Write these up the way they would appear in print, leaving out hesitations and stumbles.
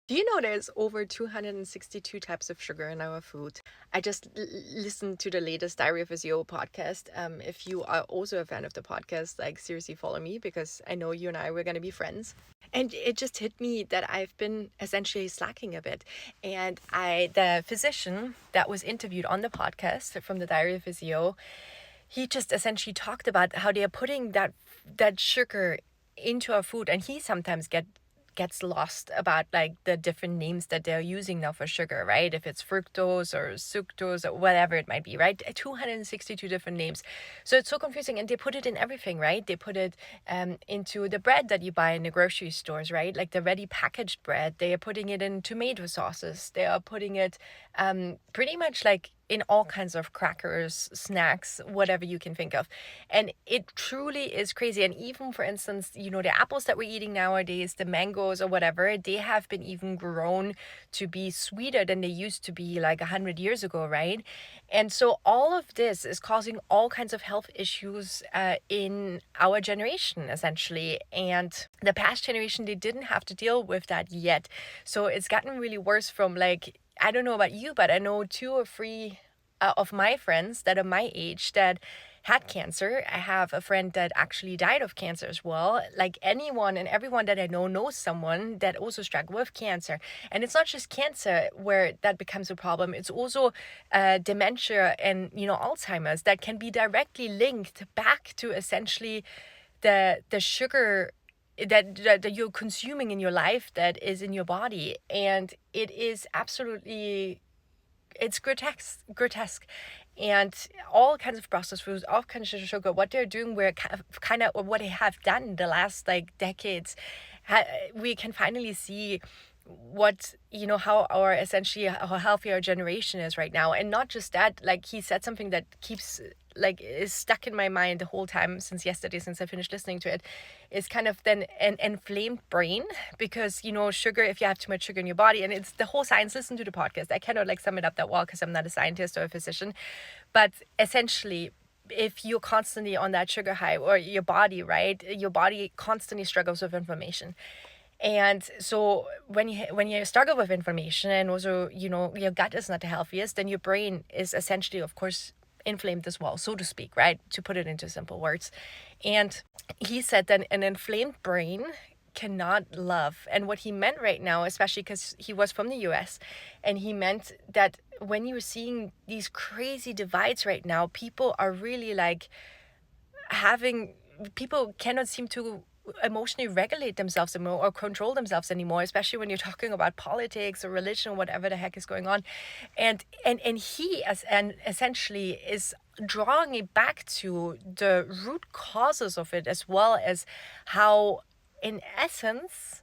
Do you know there's over 262 types of sugar in our food? I just listened to the latest Diary of a CEO podcast. If you are also a fan of the podcast, like seriously follow me because I know you and I were going to be friends. And it just hit me that I've been essentially slacking a bit. And the physician that was interviewed on the podcast from the Diary of a CEO, he just essentially talked about how they are putting that sugar into our food, and he sometimes gets lost about like the different names that they're using now for sugar, right? If it's fructose or sucrose or whatever it might be, right? 262 different names. So it's so confusing, and they put it in everything, right? They put it into the bread that you buy in the grocery stores, right? Like the ready packaged bread. They are putting it in tomato sauces. They are putting it pretty much like in all kinds of crackers, snacks, whatever you can think of. And it truly is crazy. And even, for instance, the apples that we're eating nowadays, the mangoes or whatever, they have been even grown to be sweeter than they used to be like 100 years ago, right? And so all of this is causing all kinds of health issues in our generation, essentially. And the past generation, they didn't have to deal with that yet. So it's gotten really worse from like, I don't know about you, but I know two or three of my friends that are my age that had cancer. I have a friend that actually died of cancer as well. Like anyone and everyone that I know knows someone that also struggled with cancer. And it's not just cancer where that becomes a problem. It's also dementia and, Alzheimer's that can be directly linked back to essentially the sugar that you're consuming in your life that is in your body. And it is absolutely, it's grotesque. And all kinds of processed foods, all kinds of sugar, what they're doing, we're kind of what they have done the last like decades, we can finally see what how our essentially how healthy our generation is right now. And not just that, like he said something that keeps like is stuck in my mind the whole time since yesterday, since I finished listening to it, is kind of then an inflamed brain. Because sugar, if you have too much sugar in your body, and it's the whole science, listen to the podcast. I cannot like sum it up that well because I'm not a scientist or a physician, but essentially, if you're constantly on that sugar high, or your body, right, your body constantly struggles with inflammation. And so when you struggle with inflammation, and also your gut is not the healthiest, then your brain is essentially, of course, inflamed as well, so to speak, right, to put it into simple words. And he said that an inflamed brain cannot love. And what he meant right now, especially because he was from the US, and he meant that when you're seeing these crazy divides right now, people are really like people cannot seem to emotionally regulate themselves anymore or control themselves anymore, especially when you're talking about politics or religion or whatever the heck is going on. And he essentially is drawing it back to the root causes of it, as well as how, in essence,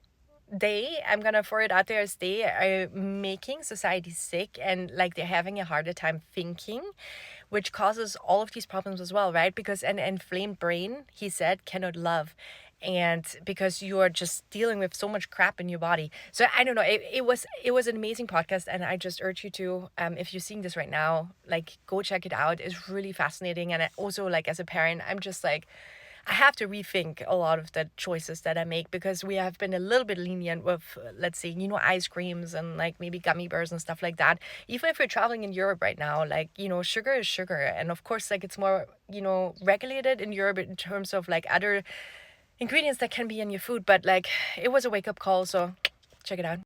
I'm gonna throw it out there, as they are making society sick, and like they're having a harder time thinking, which causes all of these problems as well, right? Because an inflamed brain, he said, cannot love. And because you are just dealing with so much crap in your body. So I don't know. It was an amazing podcast, and I just urge you to, if you're seeing this right now, like go check it out. It's really fascinating. And also, like as a parent, I'm just like, I have to rethink a lot of the choices that I make, because we have been a little bit lenient with, let's say, ice creams and like maybe gummy bears and stuff like that. Even if we're traveling in Europe right now, like, sugar is sugar. And of course, like it's more, regulated in Europe in terms of like other ingredients that can be in your food. But like it was a wake up call. So check it out.